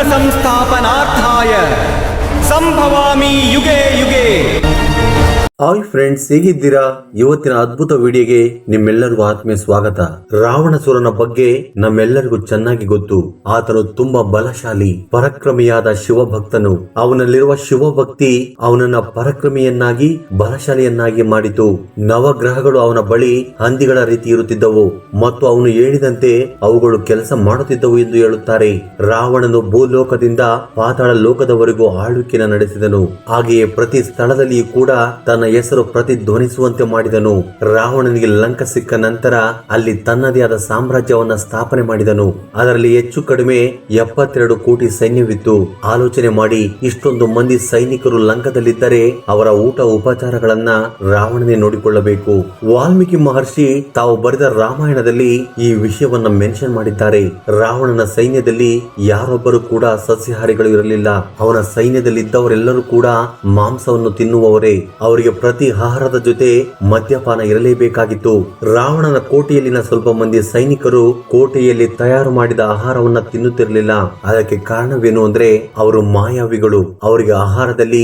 ಸಂಸ್ಥಾಪನಾರ್ಥಾಯ ಸಂಭವಾಮಿ ಯುಗೆ ಯುಗೆ. ಹಾಯ್ ಫ್ರೆಂಡ್ಸ್, ಹೇಗಿದ್ದೀರಾ? ಇವತ್ತಿನ ಅದ್ಭುತ ವಿಡಿಯೋಗೆ ನಿಮ್ಮೆಲ್ಲರಿಗೂ ಆತ್ಮೀಯ ಸ್ವಾಗತ. ರಾವಣಾಸುರನ ಬಗ್ಗೆ ನಮ್ಮೆಲ್ಲರಿಗೂ ಚೆನ್ನಾಗಿ ಗೊತ್ತು. ಆತನು ತುಂಬಾ ಬಲಶಾಲಿ, ಪರಾಕ್ರಮಿಯಾದ ಶಿವಭಕ್ತನು. ಅವನಲ್ಲಿರುವ ಶಿವಭಕ್ತಿ ಅವನನ್ನ ಪರಾಕ್ರಮಿಯನ್ನಾಗಿ ಬಲಶಾಲಿಯನ್ನಾಗಿ ಮಾಡಿತು. ನವಗ್ರಹಗಳು ಅವನ ಬಳಿ ಹಂದಿಗಳ ರೀತಿ ಇರುತ್ತಿದ್ದವು ಮತ್ತು ಅವನು ಹೇಳಿದಂತೆ ಅವುಗಳು ಕೆಲಸ ಮಾಡುತ್ತಿದ್ದವು ಎಂದು ಹೇಳುತ್ತಾರೆ. ರಾವಣನು ಭೂಲೋಕದಿಂದ ಪಾತಾಳ ಲೋಕದವರೆಗೂ ಆಳ್ವಿಕೆಯನ್ನು ನಡೆಸಿದನು. ಹಾಗೆಯೇ ಪ್ರತಿ ಸ್ಥಳದಲ್ಲಿಯೂ ಕೂಡ ತನ್ನ ಹೆಸರು ಪ್ರತಿಧ್ವನಿಸುವಂತೆ ಮಾಡಿದನು. ರಾವಣನಿಗೆ ಲಂಕ ಸಿಕ್ಕ ನಂತರ ಅಲ್ಲಿ ತನ್ನದೇ ಆದ ಸಾಮ್ರಾಜ್ಯವನ್ನ ಸ್ಥಾಪನೆ ಮಾಡಿದನು. ಅದರಲ್ಲಿ ಹೆಚ್ಚು ಕಡಿಮೆ 72 ಕೋಟಿ ಸೈನ್ಯವಿತ್ತು. ಆಲೋಚನೆ ಮಾಡಿ, ಇಷ್ಟೊಂದು ಮಂದಿ ಸೈನಿಕರು ಲಂಕದಲ್ಲಿದ್ದರೆ ಅವರ ಊಟ ಉಪಚಾರಗಳನ್ನ ರಾವಣನೇ ನೋಡಿಕೊಳ್ಳಬೇಕು. ವಾಲ್ಮೀಕಿ ಮಹರ್ಷಿ ತಾವು ಬರೆದ ರಾಮಾಯಣದಲ್ಲಿ ಈ ವಿಷಯವನ್ನ ಮೆನ್ಷನ್ ಮಾಡಿದ್ದಾರೆ. ರಾವಣನ ಸೈನ್ಯದಲ್ಲಿ ಯಾರೊಬ್ಬರು ಕೂಡ ಸಸ್ಯಾಹಾರಿಗಳು ಇರಲಿಲ್ಲ. ಅವನ ಸೈನ್ಯದಲ್ಲಿದ್ದವರೆಲ್ಲರೂ ಕೂಡ ಮಾಂಸವನ್ನು ತಿನ್ನುವವರೇ. ಅವರಿಗೆ ಪ್ರತಿ ಆಹಾರದ ಜೊತೆ ಮದ್ಯಪಾನ ಇರಲೇಬೇಕಾಗಿತ್ತು. ರಾವಣನ ಕೋಟೆಯಲ್ಲಿನ ಸ್ವಲ್ಪ ಮಂದಿ ಸೈನಿಕರು ಕೋಟೆಯಲ್ಲಿ ತಯಾರು ಮಾಡಿದ ಆಹಾರವನ್ನ ತಿನ್ನುತ್ತಿರಲಿಲ್ಲ. ಅದಕ್ಕೆ ಕಾರಣವೇನು ಅಂದ್ರೆ ಅವರು ಮಾಯಾವಿಗಳು. ಅವರಿಗೆ ಆಹಾರದಲ್ಲಿ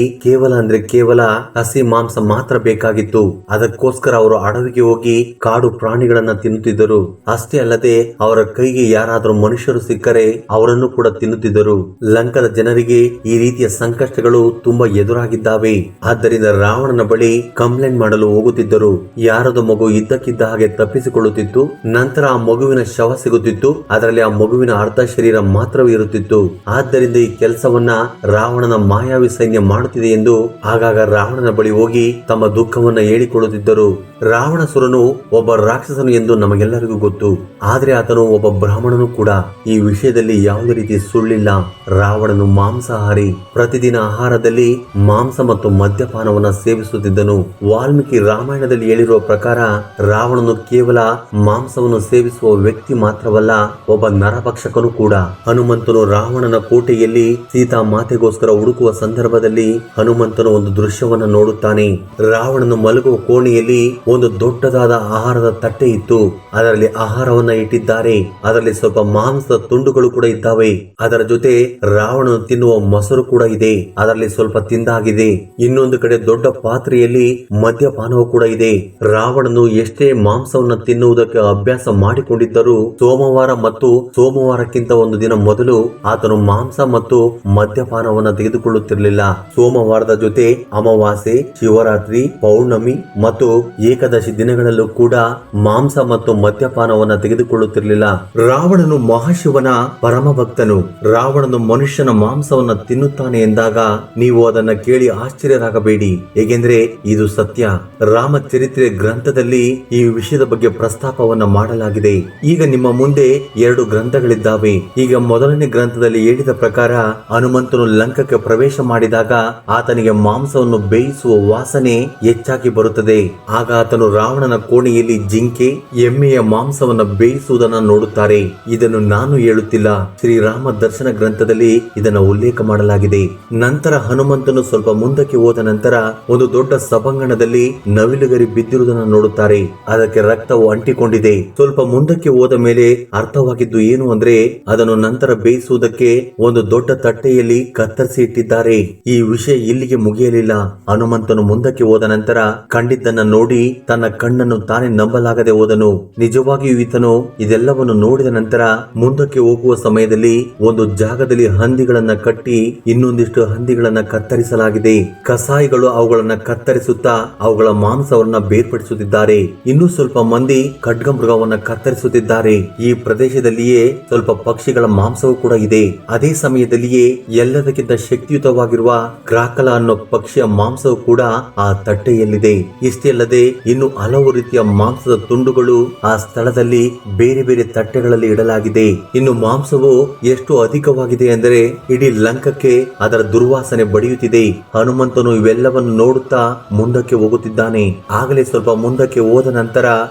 ಕೇವಲ ಹಸಿ ಮಾಂಸ ಮಾತ್ರ ಬೇಕಾಗಿತ್ತು. ಅದಕ್ಕೋಸ್ಕರ ಅವರು ಅಡವಿಗೆ ಹೋಗಿ ಕಾಡು ಪ್ರಾಣಿಗಳನ್ನ ತಿನ್ನುತ್ತಿದ್ದರು. ಅಷ್ಟೇ ಅಲ್ಲದೆ ಅವರ ಕೈಗೆ ಯಾರಾದರೂ ಮನುಷ್ಯರು ಸಿಕ್ಕರೆ ಅವರನ್ನು ಕೂಡ ತಿನ್ನುತ್ತಿದ್ದರು. ಲಂಕದ ಜನರಿಗೆ ಈ ರೀತಿಯ ಸಂಕಷ್ಟಗಳು ತುಂಬಾ ಎದುರಾಗಿದ್ದಾವೆ. ಆದ್ದರಿಂದ ರಾವಣನ ಬಳಿ ಕಂಪ್ಲೇಂಟ್ ಮಾಡಲು ಹೋಗುತ್ತಿದ್ದರು. ಯಾರದು ಮಗು ಇದ್ದಕ್ಕಿದ್ದ ಹಾಗೆ ತಪ್ಪಿಸಿಕೊಳ್ಳುತ್ತಿತ್ತು. ನಂತರ ಆ ಮಗುವಿನ ಶವ ಸಿಗುತ್ತಿತ್ತು. ಅದರಲ್ಲಿ ಆ ಮಗುವಿನ ಅರ್ಧ ಶರೀರ ಮಾತ್ರವೇ ಇರುತ್ತಿತ್ತು. ಆದ್ದರಿಂದ ಈ ಕೆಲಸವನ್ನ ರಾವಣನ ಮಾಯಾವಿ ಸೈನ್ಯ ಮಾಡುತ್ತಿದೆ ಎಂದು ಆಗಾಗ ರಾವಣನ ಬಳಿ ಹೋಗಿ ತಮ್ಮ ದುಃಖವನ್ನ ಹೇಳಿಕೊಳ್ಳುತ್ತಿದ್ದರು. ರಾವಣಾಸುರನು ಒಬ್ಬ ರಾಕ್ಷಸನು ಎಂದು ನಮಗೆಲ್ಲರಿಗೂ ಗೊತ್ತು. ಆದ್ರೆ ಆತನು ಒಬ್ಬ ಬ್ರಾಹ್ಮಣನು ಕೂಡ. ಈ ವಿಷಯದಲ್ಲಿ ಯಾವುದೇ ರೀತಿ ಸುಳ್ಳಿಲ್ಲ. ರಾವಣನು ಮಾಂಸಾಹಾರಿ. ಪ್ರತಿದಿನ ಆಹಾರದಲ್ಲಿ ಮಾಂಸ ಮತ್ತು ಮದ್ಯಪಾನವನ್ನ ಸೇವಿಸುತ್ತಿದ್ದನು. ವಾಲ್ಮೀಕಿ ರಾಮಾಯಣದಲ್ಲಿ ಹೇಳಿರುವ ಪ್ರಕಾರ ರಾವಣನು ಕೇವಲ ಮಾಂಸವನ್ನು ಸೇವಿಸುವ ವ್ಯಕ್ತಿ ಮಾತ್ರವಲ್ಲ, ಒಬ್ಬ ನರಭಕ್ಷಕನು ಕೂಡ. ಹನುಮಂತನು ರಾವಣನ ಕೋಟೆಯಲ್ಲಿ ಸೀತಾ ಮಾತೆಗೋಸ್ಕರ ಹುಡುಕುವ ಸಂದರ್ಭದಲ್ಲಿ ಹನುಮಂತನು ಒಂದು ದೃಶ್ಯವನ್ನ ನೋಡುತ್ತಾನೆ. ರಾವಣನು ಮಲಗುವ ಕೋಣೆಯಲ್ಲಿ ಒಂದು ದೊಡ್ಡದಾದ ಆಹಾರದ ತಟ್ಟೆ ಇತ್ತು. ಅದರಲ್ಲಿ ಆಹಾರವನ್ನ ಇಟ್ಟಿದ್ದಾರೆ. ಅದರಲ್ಲಿ ಸ್ವಲ್ಪ ಮಾಂಸದ ತುಂಡುಗಳು ಕೂಡ ಇದ್ದಾವೆ. ಅದರ ಜೊತೆ ರಾವಣನು ತಿನ್ನುವ ಮೊಸರು ಕೂಡ ಇದೆ. ಅದರಲ್ಲಿ ಸ್ವಲ್ಪ ತಿಂದಾಗಿದೆ. ಇನ್ನೊಂದು ಕಡೆ ದೊಡ್ಡ ಪಾತ್ರೆಯಲ್ಲಿ ಮದ್ಯಪಾನವೂ ಕೂಡ ಇದೆ. ರಾವಣನು ಎಷ್ಟೇ ಮಾಂಸವನ್ನ ತಿನ್ನುವುದಕ್ಕೆ ಅಭ್ಯಾಸ ಮಾಡಿಕೊಂಡಿದ್ದರೂ ಸೋಮವಾರ ಮತ್ತು ಸೋಮವಾರಕ್ಕಿಂತ ಒಂದು ದಿನ ಮೊದಲು ಆತನು ಮಾಂಸ ಮತ್ತು ಮದ್ಯಪಾನವನ್ನ ತೆಗೆದುಕೊಳ್ಳುತ್ತಿರಲಿಲ್ಲ. ಸೋಮವಾರದ ಜೊತೆ ಅಮಾವಾಸ್ಯೆ, ಶಿವರಾತ್ರಿ, ಪೌರ್ಣಮಿ ಮತ್ತು ಏಕಾದಶಿ ದಿನಗಳಲ್ಲೂ ಕೂಡ ಮಾಂಸ ಮತ್ತು ಮದ್ಯಪಾನವನ್ನ ತೆಗೆದುಕೊಳ್ಳುತ್ತಿರಲಿಲ್ಲ. ರಾವಣನು ಮಹಾಶಿವನ ಪರಮ ಭಕ್ತನು. ರಾವಣನು ಮನುಷ್ಯನ ಮಾಂಸವನ್ನ ತಿನ್ನುತ್ತಾನೆ ಎಂದಾಗ ನೀವು ಅದನ್ನ ಕೇಳಿ ಆಶ್ಚರ್ಯರಾಗಬೇಡಿ, ಏಕೆಂದ್ರೆ ಇದು ಸತ್ಯ. ರಾಮಚರಿತ್ರೆ ಗ್ರಂಥದಲ್ಲಿ ಈ ವಿಷಯದ ಬಗ್ಗೆ ಪ್ರಸ್ತಾಪವನ್ನ ಮಾಡಲಾಗಿದೆ. ಈಗ ನಿಮ್ಮ ಮುಂದೆ 2 ಗ್ರಂಥಗಳಿದ್ದಾವೆ. ಈಗ ಮೊದಲನೇ ಗ್ರಂಥದಲ್ಲಿ ಹೇಳಿದ ಪ್ರಕಾರ ಹನುಮಂತನು ಲಂಕಕ್ಕೆ ಪ್ರವೇಶ ಮಾಡಿದಾಗ ಆತನಿಗೆ ಮಾಂಸವನ್ನು ಬೇಯಿಸುವ ವಾಸನೆ ಹೆಚ್ಚಾಗಿ ಬರುತ್ತದೆ. ಆಗ ಆತನು ರಾವಣನ ಕೋಣೆಯಲ್ಲಿ ಜಿಂಕೆ, ಎಮ್ಮೆಯ ಮಾಂಸವನ್ನ ಬೇಯಿಸುವುದನ್ನು ನೋಡುತ್ತಾರೆ. ಇದನ್ನು ನಾನು ಹೇಳುತ್ತಿಲ್ಲ, ಶ್ರೀರಾಮ ದರ್ಶನ ಗ್ರಂಥದಲ್ಲಿ ಇದನ್ನು ಉಲ್ಲೇಖ ಮಾಡಲಾಗಿದೆ. ನಂತರ ಹನುಮಂತನು ಸ್ವಲ್ಪ ಮುಂದಕ್ಕೆ ಹೋದ ನಂತರ ಒಂದು ದೊಡ್ಡ ಸಭಾಂಗಣದಲ್ಲಿ ನವಿಲುಗರಿ ಬಿದ್ದಿರುವುದನ್ನು ನೋಡುತ್ತಾರೆ. ಅದಕ್ಕೆ ರಕ್ತವು ಅಂಟಿಕೊಂಡಿದೆ. ಸ್ವಲ್ಪ ಮುಂದಕ್ಕೆ ಹೋದ ಮೇಲೆ ಅರ್ಥವಾಗಿದ್ದು ಏನು ಅಂದ್ರೆ ಅದನ್ನು ನಂತರ ಬೇಯಿಸುವುದಕ್ಕೆ ಒಂದು ದೊಡ್ಡ ತಟ್ಟೆಯಲ್ಲಿ ಕತ್ತರಿಸಿ ಇಟ್ಟಿದ್ದಾರೆ. ಈ ವಿಷಯ ಇಲ್ಲಿಗೆ ಮುಗಿಯಲಿಲ್ಲ. ಹನುಮಂತನು ಮುಂದಕ್ಕೆ ಹೋದ ನಂತರ ಕಂಡಿದ್ದನ್ನ ನೋಡಿ ತನ್ನ ಕಣ್ಣನ್ನು ತಾನೇ ನಂಬಲಾಗದೆ ಹೋದನು. ನಿಜವಾಗಿಯೂ ಈತನು ಇದೆಲ್ಲವನ್ನು ನೋಡಿದ ನಂತರ ಮುಂದಕ್ಕೆ ಹೋಗುವ ಸಮಯದಲ್ಲಿ ಒಂದು ಜಾಗದಲ್ಲಿ ಹಂದಿಗಳನ್ನ ಕಟ್ಟಿ ಇನ್ನೊಂದಿಷ್ಟು ಹಂದಿಗಳನ್ನ ಕತ್ತರಿಸಲಾಗಿದೆ. ಕಸಾಯಿಗಳು ಅವುಗಳನ್ನ ಕತ್ತರಿಸುತ್ತಾ ಅವುಗಳ ಮಾಂಸವನ್ನ ಬೇರ್ಪಡಿಸುತ್ತಿದ್ದಾರೆ. ಇನ್ನೂ ಸ್ವಲ್ಪ ಮಂದಿ ಖಡ್ಗ ಮೃಗವನ್ನ ಕತ್ತರಿಸುತ್ತಿದ್ದಾರೆ. ಈ ಪ್ರದೇಶದಲ್ಲಿಯೇ ಸ್ವಲ್ಪ ಪಕ್ಷಿಗಳ ಮಾಂಸವೂ ಕೂಡ ಇದೆ. ಅದೇ ಸಮಯದಲ್ಲಿಯೇ ಎಲ್ಲದಕ್ಕಿಂತ ಶಕ್ತಿಯುತವಾಗಿರುವ ಕ್ರಾಕಲ ಅನ್ನೋ ಪಕ್ಷಿಯ ಮಾಂಸವೂ ಕೂಡ ಆ ತಟ್ಟೆಯಲ್ಲಿದೆ. ಇಷ್ಟೇ ಅಲ್ಲದೆ ಇನ್ನು ಹಲವು ರೀತಿಯ ಮಾಂಸದ ತುಂಡುಗಳು ಆ ಸ್ಥಳದಲ್ಲಿ ಬೇರೆ ಬೇರೆ ತಟ್ಟೆಗಳಲ್ಲಿ ಇಡಲಾಗಿದೆ. ಇನ್ನು ಮಾಂಸವು ಎಷ್ಟು ಅಧಿಕವಾಗಿದೆ ಅಂದರೆ ಇಡೀ ಲಂಕಕ್ಕೆ ಅದರ ದುರ್ವಾಸನೆ ಬಡಿಯುತ್ತಿದೆ. ಹನುಮಂತನು ಇವೆಲ್ಲವನ್ನು ನೋಡುತ್ತಾ ಮುಂದಕ್ಕೆ ಹೋಗುತ್ತಿದ್ದಾನೆ. ಆಗಲೇ ಸ್ವಲ್ಪ ಮುಂದಕ್ಕೆ ಹೋದ ನಂತರ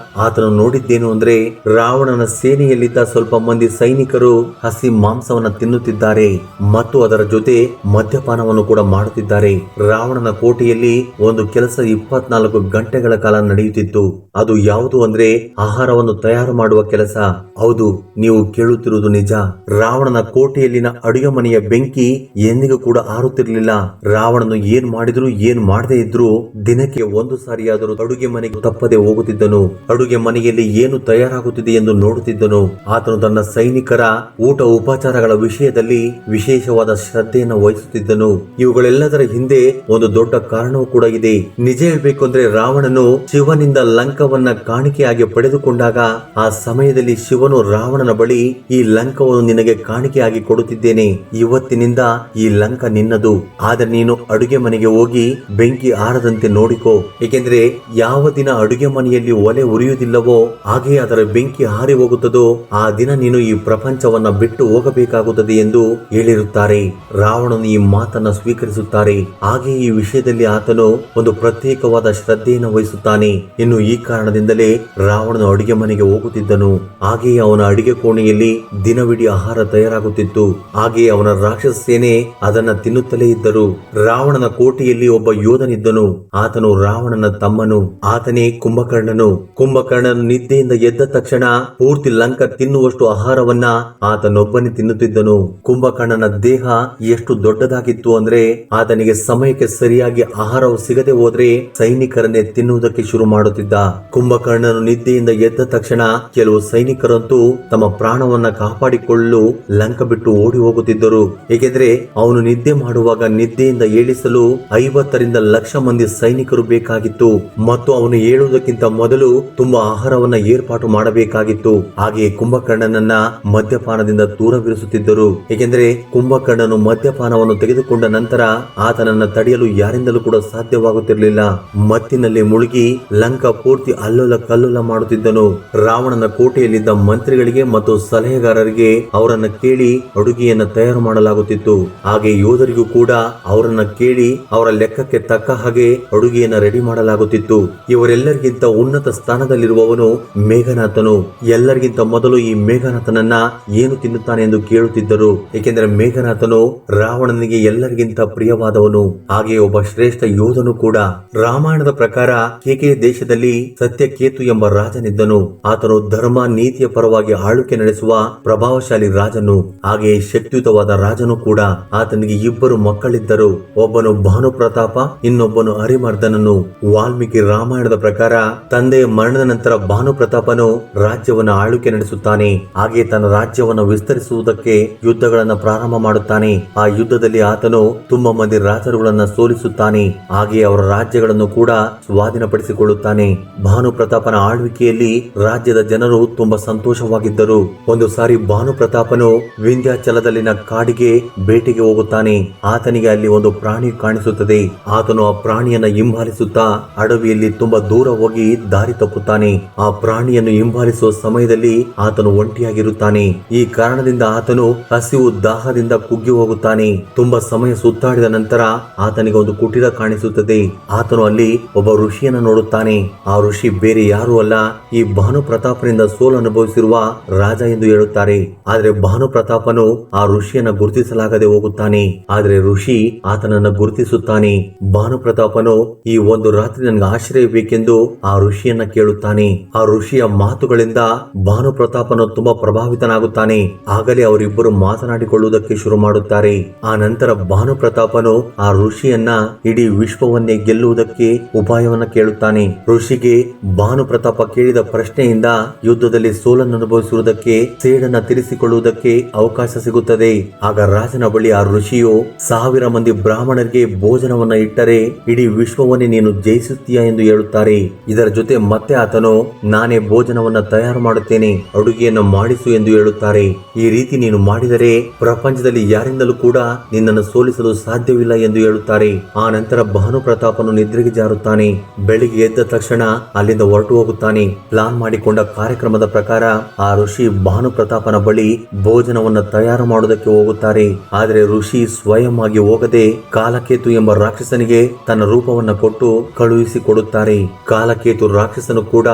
ಆತನು ನೋಡಿದ್ದೇನು ಅಂದ್ರೆ ರಾವಣನ ಸೇನೆಯಲ್ಲಿದ್ದ ಸ್ವಲ್ಪ ಮಂದಿ ಸೈನಿಕರು ಹಸಿ ಮಾಂಸವನ್ನ ತಿನ್ನುತ್ತಿದ್ದಾರೆ ಮತ್ತು ಅದರ ಜೊತೆ ಮದ್ಯಪಾನವನ್ನು ಕೂಡ ಮಾಡುತ್ತಿದ್ದಾರೆ. ರಾವಣನ ಕೋಟೆಯಲ್ಲಿ ಒಂದು ಕೆಲಸ 24 ಗಂಟೆಗಳ ಕಾಲ ನಡೆಯುತ್ತಿತ್ತು. ಅದು ಯಾವುದು ಅಂದ್ರೆ ಆಹಾರವನ್ನು ತಯಾರು ಮಾಡುವ ಕೆಲಸ. ಹೌದು, ನೀವು ಕೇಳುತ್ತಿರುವುದು ನಿಜ. ರಾವಣನ ಕೋಟೆಯಲ್ಲಿನ ಅಡುಗೆ ಮನೆಯ ಬೆಂಕಿ ಎಂದಿಗೂ ಕೂಡ ಆರುತ್ತಿರಲಿಲ್ಲ. ರಾವಣನು ಏನ್ ಮಾಡಿದ್ರು ಏನ್ ಮಾಡದೇ ಇದ್ರು ದಿನಕ್ಕೆ ಒಂದು ಸಾರಿಯಾದರೂ ಅಡುಗೆ ಮನೆಗೆ ತಪ್ಪದೆ ಹೋಗುತ್ತಿದ್ದನು. ಅಡುಗೆ ಮನೆಯಲ್ಲಿ ಏನು ತಯಾರಾಗುತ್ತಿದೆ ಎಂದು ನೋಡುತ್ತಿದ್ದನು. ಆತನು ತನ್ನ ಸೈನಿಕರ ಊಟ ಉಪಚಾರಗಳ ವಿಷಯದಲ್ಲಿ ವಿಶೇಷವಾದ ಶ್ರದ್ಧೆಯನ್ನು ವಹಿಸುತ್ತಿದ್ದನು. ಇವುಗಳೆಲ್ಲದರ ಹಿಂದೆ ಒಂದು ದೊಡ್ಡ ಕಾರಣವೂ ಕೂಡ ಇದೆ. ನಿಜ ಹೇಳ್ಬೇಕು ಅಂದ್ರೆ ರಾವಣನು ಶಿವನಿಂದ ಲಂಕವನ್ನ ಕಾಣಿಕೆಯಾಗಿ ಪಡೆದುಕೊಂಡಾಗ ಆ ಸಮಯದಲ್ಲಿ ಶಿವನು ರಾವಣನ ಬಳಿ ಈ ಲಂಕವನ್ನು ನಿನಗೆ ಕಾಣಿಕೆಯಾಗಿ ಕೊಡುತ್ತಿದ್ದೇನೆ, ಇವತ್ತಿನಿಂದ ಈ ಲಂಕ ನಿನ್ನದು, ಆದರೆ ನೀನು ಅಡುಗೆ ಮನೆಗೆ ಹೋಗಿ ಬೆಂಕಿ ಆರದಂತೆ ನೋಡಿಕೋ, ಏಕೆಂದ್ರೆ ಯಾವ ದಿನ ಅಡುಗೆ ಮನೆಯಲ್ಲಿ ಒಲೆ ಉರಿಯುವುದಿಲ್ಲವೋ ಹಾಗೆಯೇ ಅದರ ಬೆಂಕಿ ಹಾರಿ ಹೋಗುತ್ತದೋ ಆ ದಿನ ನೀನು ಈ ಪ್ರಪಂಚವನ್ನ ಬಿಟ್ಟು ಹೋಗಬೇಕಾಗುತ್ತದೆ ಎಂದು ಹೇಳಿರುತ್ತಾರೆ. ರಾವಣನು ಈ ಮಾತನ್ನ ಸ್ವೀಕರಿಸುತ್ತಾರೆ. ಹಾಗೆ ಈ ವಿಷಯದಲ್ಲಿ ಆತನು ಒಂದು ಪ್ರತ್ಯೇಕವಾದ ಶ್ರದ್ಧೆಯನ್ನು ವಹಿಸುತ್ತಾನೆ. ಇನ್ನು ಈ ಕಾರಣದಿಂದಲೇ ರಾವಣನು ಅಡುಗೆ ಮನೆಗೆ ಹೋಗುತ್ತಿದ್ದನು. ಹಾಗೆಯೇ ಅವನ ಅಡಿಗೆ ಕೋಣೆಯಲ್ಲಿ ದಿನವಿಡೀ ಆಹಾರ ತಯಾರಾಗುತ್ತಿತ್ತು. ಹಾಗೆಯೇ ಅವನ ರಾಕ್ಷಸ ಸೇನೆ ಅದನ್ನ ತಿನ್ನುತ್ತಲೇ ಇದ್ದರು. ರಾವಣನ ಕೋಟೆಯಲ್ಲಿ ಒಬ್ಬ ಯೋಧನಿದ್ದನು. ಆತನು ರಾವಣನ ತಮ್ಮನು. ಆತನೇ ಕುಂಭಕರ್ಣನು. ಕುಂಭಕರ್ಣನು ನಿದ್ದೆಯಿಂದ ಎದ್ದ ತಕ್ಷಣ ಪೂರ್ತಿ ಲಂಕ ತಿನ್ನುವಷ್ಟು ಆಹಾರವನ್ನ ಆತನೊಬ್ಬನೇ ತಿನ್ನುತ್ತಿದ್ದನು. ಕುಂಭಕರ್ಣನ ದೇಹ ಎಷ್ಟು ದೊಡ್ಡದಾಗಿತ್ತು ಅಂದ್ರೆ ಆತನಿಗೆ ಸಮಯಕ್ಕೆ ಸರಿಯಾಗಿ ಆಹಾರವು ಸಿಗದೆ ಹೋದ್ರೆ ಸೈನಿಕರನ್ನೇ ತಿನ್ನುವುದಕ್ಕೆ ಶುರು ಮಾಡುತ್ತಿದ್ದ. ಕುಂಭಕರ್ಣನು ನಿದ್ದೆಯಿಂದ ಎದ್ದ ತಕ್ಷಣ ಕೆಲವು ಸೈನಿಕರಂತೂ ತಮ್ಮ ಪ್ರಾಣವನ್ನ ಕಾಪಾಡಿಕೊಳ್ಳಲು ಲಂಕ ಬಿಟ್ಟು ಓಡಿ ಹೋಗುತ್ತಿದ್ದರು. ಏಕೆಂದ್ರೆ ಅವನು ನಿದ್ದೆ ಮಾಡುವಾಗ ನಿದ್ದೆಯಿಂದ ಏಳಿಸಲು 50,00,000 ಮಂದಿ ಸೈನಿಕರು ಬೇಕಾಗಿತ್ತು ಮತ್ತು ಅವನು ಏಳುವುದಕ್ಕಿಂತ ಮೊದಲು ತುಂಬಾ ಆಹಾರವನ್ನ ಏರ್ಪಾಟು ಮಾಡಬೇಕಾಗಿತ್ತು. ಹಾಗೆಯೇ ಕುಂಭಕರ್ಣನನ್ನ ಮದ್ಯಪಾನದಿಂದ ದೂರವಿರಿಸುತ್ತಿದ್ದರು. ಏಕೆಂದ್ರೆ ಕುಂಭಕರ್ಣನು ಮದ್ಯಪಾನವನ್ನು ತೆಗೆದುಕೊಂಡ ನಂತರ ಆತನನ್ನ ತಡೆಯಲು ಯಾರಿಂದಲೂ ಕೂಡ ಸಾಧ್ಯವಾಗುತ್ತಿರಲಿಲ್ಲ. ಮತ್ತಿನಲ್ಲಿ ಮುಳುಗಿ ಲಂಕ ಪೂರ್ತಿ ಅಲ್ಲೋಲ ಕಲ್ಲೋಲ ಮಾಡುತ್ತಿದ್ದನು. ರಾವಣನ ಕೋಟೆಯಲ್ಲಿದ್ದ ಮಂತ್ರಿಗಳಿಗೆ ಮತ್ತು ಸಲಹೆಗಾರರಿಗೆ ಅವರನ್ನ ಕೇಳಿ ಅಡುಗೆಯನ್ನ ತಯಾರು ಮಾಡಲಾಗುತ್ತಿತ್ತು. ಹಾಗೆ ಯೋಧರಿಗೂ ಕೂಡ ಅವರನ್ನ ಕೇಳಿ ಅವರ ಲೆಕ್ಕಕ್ಕೆ ತಕ್ಕ ಹಾಗೆ ಅಡುಗೆಯನ್ನ ರೆಡಿ ಮಾಡಲಾಗುತ್ತಿತ್ತು. ಇವರೆಲ್ಲರಿಗಿಂತ ಉನ್ನತ ಸ್ಥಾನದಲ್ಲಿರುವವನು ಮೇಘನಾಥನು. ಎಲ್ಲರಿಗಿಂತ ಮೊದಲು ಈ ಮೇಘನಾಥನನ್ನ ಏನು ತಿನ್ನುತ್ತಾನೆ ಎಂದು ಕೇಳುತ್ತಿದ್ದರು. ಏಕೆಂದರೆ ಮೇಘನಾಥನು ರಾವಣನಿಗೆ ಎಲ್ಲರಿಗಿಂತ ಪ್ರಿಯವಾದವನು. ಹಾಗೆ ಒಬ್ಬ ಶ್ರೇಷ್ಠ ಯೋಧನು ಕೂಡ. ರಾಮಾಯಣದ ಪ್ರಕಾರ ಕೇಕೆ ದೇಶದಲ್ಲಿ ಸತ್ಯಕೇತು ಎಂಬ ರಾಜನಿದ್ದನು. ಆತನು ಧರ್ಮ ನೀತಿಯ ಪರವಾಗಿ ಆಳ್ವಿಕೆ ನಡೆಸುವ ಪ್ರಭಾವಶಾಲಿ ರಾಜನು. ಹಾಗೆಯೇ ಶಕ್ತಿಯುತವಾದ ರಾಜನು ಕೂಡ. ಆತನಿಗೆ 2 ಮಕ್ಕಳಿದ್ದರು. ಒಬ್ಬನು ಭಾನುಪ್ರತಾಪ, ಇನ್ನೊಬ್ಬನು ಹರಿಮರ್ದನನು. ವಾಲ್ಮೀಕಿ ರಾಮಾಯಣದ ಪ್ರಕಾರ ತಂದೆಯ ಮರಣದ ನಂತರ ಭಾನುಪ್ರತಾಪನು ರಾಜ್ಯವನ್ನು ಆಳ್ವಿಕೆ ನಡೆಸುತ್ತಾನೆ. ಹಾಗೆ ತನ್ನ ರಾಜ್ಯವನ್ನು ವಿಸ್ತರಿಸುವುದಕ್ಕೆ ಯುದ್ಧಗಳನ್ನ ಪ್ರಾರಂಭ ಮಾಡುತ್ತಾನೆ. ಆ ಯುದ್ಧದಲ್ಲಿ ಆತನು ತುಂಬಾ ಮಂದಿ ರಾಜರುಗಳನ್ನ ಸೋಲಿಸುತ್ತಾನೆ. ಹಾಗೆ ಅವರ ರಾಜ್ಯಗಳನ್ನು ಕೂಡ ಸ್ವಾಧೀನಪಡಿಸಿಕೊಳ್ಳುತ್ತಾನೆ. ಭಾನುಪ್ರತಾಪನ ಆಳ್ವಿಕೆಯಲ್ಲಿ ರಾಜ್ಯದ ಜನರು ತುಂಬಾ ಸಂತೋಷವಾಗಿದ್ದರು. ಒಂದು ಸಾರಿ ಭಾನುಪ್ರತಾಪನು ವಿಂಧ್ಯಾಚಲದಲ್ಲಿನ ಕಾಡಿಗೆ ಬೇಟೆಗೆ ಹೋಗುತ್ತಾನೆ. ಆತನಿಗೆ ಅಲ್ಲಿ ಒಂದು ಪ್ರಾಣಿ ಕಾಣಿಸುತ್ತದೆ. ಆತನು ಆ ಪ್ರಾಣಿಯನ್ನ ಹಿಂಬಾಲಿಸುತ್ತಾ ಅಡವಿಯಲ್ಲಿ ತುಂಬಾ ದೂರ ಹೋಗಿ ದಾರಿ ತಪ್ಪುತ್ತಾನೆ. ಆ ಪ್ರಾಣಿಯನ್ನು ಹಿಂಬಾಲಿಸುವ ಸಮಯದಲ್ಲಿ ಆತನು ಒಂಟಿಯಾಗಿರುತ್ತಾನೆ. ಈ ಕಾರಣದಿಂದ ಆತನು ಹಸಿವು ದಾಹದಿಂದ ಕುಗ್ಗಿ ಹೋಗುತ್ತಾನೆ. ತುಂಬಾ ಸಮಯ ಸುತ್ತಾಡಿದ ನಂತರ ಆತನಿಗೆ ಒಂದು ಕುಟೀರ ಕಾಣಿಸುತ್ತದೆ. ಆತನು ಅಲ್ಲಿ ಒಬ್ಬ ಋಷಿಯನ್ನು ನೋಡುತ್ತಾನೆ. ಆ ಋಷಿ ಬೇರೆ ಯಾರು ಅಲ್ಲ, ಈ ಭಾನುಪ್ರತಾಪನಿಂದ ಸೋಲು ಅನುಭವಿಸಿರುವ ರಾಜ ಎಂದು ಹೇಳುತ್ತಾರೆ. ಆದ್ರೆ ಭಾನುಪ್ರತಾಪನು ಆ ಋಷಿಯನ್ನ ಗುರುತಿಸಲಾಗದೆ ಹೋಗುತ್ತಾನೆ. ಆದ್ರೆ ಋಷಿ ಆತನನ್ನ ಗುರುತಿಸುತ್ತಾನೆ. ಭಾನುಪ್ರತಾಪನು ಈ ಒಂದು ರಾತ್ರಿ ನನಗೆ ಆಶ್ರಯ ಬೇಕೆಂದು ಆ ಋಷಿಯನ್ನ ಕೇಳುತ್ತಾನೆ. ಆ ಋಷಿಯ ಮಾತುಗಳಿಂದ ಭಾನುಪ್ರತಾಪನು ತುಂಬಾ ಪ್ರಭಾವಿತನಾಗುತ್ತಾನೆ. ಆಗಲೇ ಅವರಿಬ್ಬರು ಮಾತನಾಡಿಕೊಳ್ಳುವುದಕ್ಕೆ ಶುರು ಮಾಡುತ್ತಾರೆ. ಆ ನಂತರ ಭಾನುಪ್ರತಾಪನು ಆ ಋಷಿಯನ್ನ ಇಡೀ ವಿಶ್ವವನ್ನೇ ಗೆಲ್ಲುವುದಕ್ಕೆ ಉಪಾಯವನ್ನ ಕೇಳುತ್ತಾನೆ. ಋಷಿಗೆ ಭಾನುಪ್ರತಾಪ ಕೇಳಿದ ಪ್ರಶ್ನೆಯಿಂದ ಯುದ್ಧದಲ್ಲಿ ಸೋಲನ್ನು ಅನುಭವಿಸುವುದಕ್ಕೆ ಸೇಡನ್ನ ತೀರಿಸಿಕೊಳ್ಳುವುದಕ್ಕೆ ಅವಕಾಶ ಸಿಗುತ್ತದೆ. ಆಗ ರಾಜನ ಬಳಿ ಆ ಋಷಿಯು 1000 ಮಂದಿ ಬ್ರಾಹ್ಮಣರಿಗೆ ಭೋಜನವನ್ನ ಇಟ್ಟರೆ ಇಡೀ ವಿಶ್ವವನ್ನೇ ನೀನು ಜಯಿಸುತ್ತೀಯಾ ಎಂದು ಹೇಳುತ್ತಾರೆ. ಇದರ ಜೊತೆ ಮತ್ತೆ ಆತನು ನಾನೇ ಭೋಜನವನ್ನ ತಯಾರು ಮಾಡುತ್ತೇನೆ, ಅಡುಗೆಯನ್ನು ಮಾಡಿಸು ಎಂದು ಹೇಳುತ್ತಾರೆ. ಈ ರೀತಿ ನೀನು ಮಾಡಿದರೆ ಪ್ರಪಂಚದಲ್ಲಿ ಯಾರಿಂದಲೂ ಕೂಡ ನಿನ್ನನ್ನು ಸೋಲಿಸಲು ಸಾಧ್ಯವಿಲ್ಲ ಎಂದು ಹೇಳುತ್ತಾರೆ. ಆ ನಂತರ ಭಾನುಪ್ರತಾಪನು ನಿದ್ರೆಗೆ ಜಾರುತ್ತಾನೆ. ಬೆಳಿಗ್ಗೆ ಎದ್ದ ತಕ್ಷಣ ಅಲ್ಲಿಂದ ಹೊರಟು ಹೋಗುತ್ತಾನೆ. ಪ್ಲಾನ್ ಮಾಡಿಕೊಂಡ ಕಾರ್ಯಕ್ರಮದ ಪ್ರಕಾರ ಆ ಋಷಿ ಭಾನುಪ್ರತಾಪನ ಬಳಿ ಭೋಜನವನ್ನ ತಯಾರು ಮಾಡುವುದಕ್ಕೆ ಹೋಗುತ್ತಾರೆ. ಆದರೆ ಋಷಿ ಸ್ವಯಂ ಆಗಿ ಹೋಗದೆ ಕಾಲಕೇತು ಎಂಬ ರಾಕ್ಷಸನಿಗೆ ತನ್ನ ರೂಪವನ್ನ ಕೊಟ್ಟು ಕಳುಹಿಸಿಕೊಡುತ್ತಾರೆ. ಕಾಲಕೇತು ರಾಕ್ಷಸನು ಕೂಡ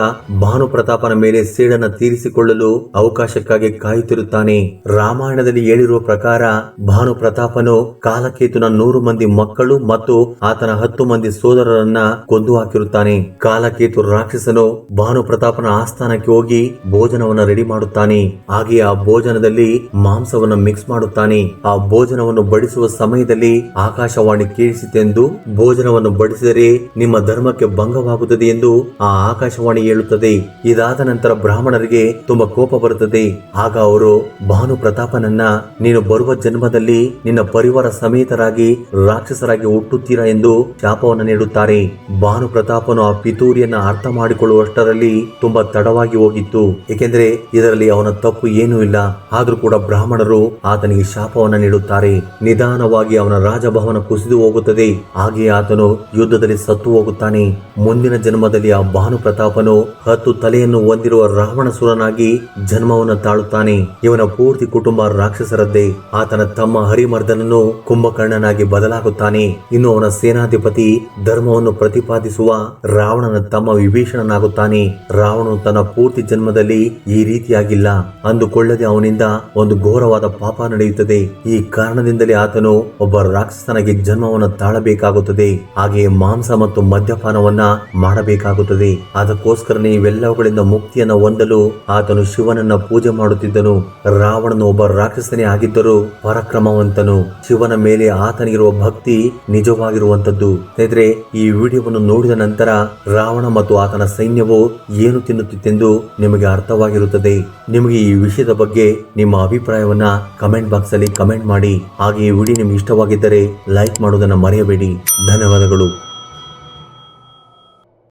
ಭಾನು ಪ್ರತಾಪನ ಮೇಲೆ ಸೇಡನ್ನ ತೀರಿಸಿಕೊಳ್ಳಲು ಅವಕಾಶಕ್ಕಾಗಿ ಕಾಯುತ್ತಿರುತ್ತಾನೆ. ರಾಮಾಯಣದಲ್ಲಿ ಹೇಳಿರುವ ಪ್ರಕಾರ ಭಾನು ಪ್ರತಾಪನು ಕಾಲಕೇತುನ 100 ಮಂದಿ ಮಕ್ಕಳು ಮತ್ತು ಆತನ 10 ಮಂದಿ ಸೋದರರನ್ನ ಕೊಂದು ಹಾಕಿರುತ್ತಾನೆ. ಕಾಲಕೇತು ರಾಕ್ಷಸನು ಭಾನು ಪ್ರತಾಪನ ಆಸ್ಥಾನಕ್ಕೆ ಹೋಗಿ ಭೋಜನವನ್ನ ರೆಡಿ ಮಾಡುತ್ತಾನೆ. ಹಾಗೆ ಆ ಭೋಜನದಲ್ಲಿ ಮಾಂಸವನ್ನ ಮಿಕ್ಸ್ ಮಾಡುತ್ತಾನೆ. ಆ ಭೋಜನವನ್ನು ಬಡಿಸುವ ಸಮಯದಲ್ಲಿ ಆಕಾಶವಾಣಿ ಕೇಳಿಸಿತೆಂದು, ಭೋಜನವನ್ನು ಬಡಿಸಿದರೆ ನಿಮ್ಮ ಧರ್ಮಕ್ಕೆ ಭಂಗವಾಗುತ್ತದೆ ಎಂದು ಆ ಆಕಾಶವಾಣಿ ಹೇಳುತ್ತದೆ. ಇದಾದ ನಂತರ ಬ್ರಾಹ್ಮಣರಿಗೆ ತುಂಬಾ ಕೋಪ ಬರುತ್ತದೆ. ಆಗ ಅವರು ಭಾನು ಪ್ರತಾಪನನ್ನ ನೀನು ಬರುವ ಜನ್ಮದಲ್ಲಿ ನಿನ್ನ ಪರಿವಾರ ಸಮೇತರಾಗಿ ರಾಕ್ಷಸರಾಗಿ ಹುಟ್ಟುತ್ತೀರಾ ಎಂದು ಶಾಪವನ್ನು ನೀಡುತ್ತಾರೆ. ಭಾನು ಪ್ರತಾಪನು ಆ ಪಿತೂರಿಯನ್ನ ಅರ್ಥ ಮಾಡಿಕೊಳ್ಳುವಷ್ಟರಲ್ಲಿ ತುಂಬಾ ತಡವಾಗಿ ಹೋಗಿತ್ತು. ಏಕೆಂದ್ರೆ ಇದರಲ್ಲಿ ಅವನ ತಪ್ಪು ಏನೂ ಇಲ್ಲ. ಆದ್ರೂ ಕೂಡ ಬ್ರಾಹ್ಮಣರು ಆತನಿಗೆ ಶಾಪವನ್ನು ನೀಡುತ್ತಾರೆ. ನಿಧಾನವಾಗಿ ಅವನ ರಾಜಭವನ ಕುಸಿದು ಹೋಗುತ್ತದೆ. ಹಾಗೆ ಆತನು ಯುದ್ಧದಲ್ಲಿ ಸತ್ತು ಹೋಗುತ್ತಾನೆ. ಮುಂದಿನ ಜನ್ಮದಲ್ಲಿ ಆ ಭಾನು ಪ್ರತಾಪನು 10 ತಲೆಯನ್ನು ಹೊಂದಿರುವ ರಾವಣಸುರನಾಗಿ ಜನ್ಮವನ್ನು ತಾಳುತ್ತಾನೆ. ಇವನ ಪೂರ್ತಿ ಕುಟುಂಬ ರಾಕ್ಷಸರದ್ದೇ. ಆತನ ತಮ್ಮ ಹರಿಮರ್ದನನು ಕುಂಭಕರ್ಣನಾಗಿ ಬದಲಾಗುತ್ತಾನೆ. ಇನ್ನು ಅವನ ಸೇನಾಧಿಪತಿ ಧರ್ಮವನ್ನು ಪ್ರತಿಪಾದಿಸುವ ರಾವಣನ ತಮ್ಮ ವಿಭೀಷಣನಾಗುತ್ತಾನೆ. ರಾವಣನು ತನ್ನ ಪೂರ್ತಿ ಜನ್ಮದಲ್ಲಿ ಈ ರೀತಿಯಾಗಿಲ್ಲ ಅಂದುಕೊಳ್ಳದೆ ಅವನಿಂದ ಒಂದು ಘೋರವಾದ ಪಾಪ ನಡೆಯುತ್ತದೆ. ಈ ಕಾರಣದಿಂದಲೇ ಆತನು ಒಬ್ಬ ರಾಕ್ಷಸನಾಗಿ ಜನ್ಮವನ್ನು ತಾಳಬೇಕಾಗುತ್ತದೆ. ಹಾಗೆಯೇ ಮಾಂಸ ಮತ್ತು ಮದ್ಯಪಾನವನ್ನ ಮಾಡಬೇಕಾಗುತ್ತದೆ. ಅದಕ್ಕೋಸ್ಕರನೇ ಇವೆಲ್ಲವುಗಳಿಂದ ಮುಕ್ತಿಯನ್ನ ಹೊಂದಲು ಆತನು ಶಿವನನ್ನ ಪೂಜೆ ಮಾಡುತ್ತಿದ್ದನು. ರಾವಣನು ಒಬ್ಬ ರಾಕ್ಷಸನೇ ಆಗಿದ್ದರೂ ಪರಾಕ್ರಮವಂತನು. ಶಿವನ ಮೇಲೆ ಆತನಿಗಿರುವ ಭಕ್ತಿ ನಿಜವಾಗಿರುವಂತದ್ದು. ಸ್ನೇಹಿತರೆ, ಈ ವಿಡಿಯೋವನ್ನು ನೋಡಿದ ನಂತರ ರಾವಣ ಮತ್ತು ಆತನ ಸೈನ್ಯವು ಏನು ತಿನ್ನುತ್ತಿತ್ತೆಂದು ನಿಮಗೆ ಅರ್ಥವಾಗಿರುತ್ತದೆ. ನಿಮಗೆ ಈ ವಿಷಯದ ಬಗ್ಗೆ ನಿಮ್ಮ ಅಭಿಪ್ರಾಯವನ್ನ ಕಮೆಂಟ್ ಬಾಕ್ಸ್ ಅಲ್ಲಿ ಕಮೆಂಟ್ ಮಾಡಿ. ಹಾಗೆ ಈ ವಿಡಿಯೋ ನಿಮ್ಗೆ ಇಷ್ಟವಾಗಿದ್ದರೆ ಲೈಕ್ ಮಾಡುವುದನ್ನು ಮರೆಯಬೇಡಿ. ಧನ್ಯವಾದಗಳು.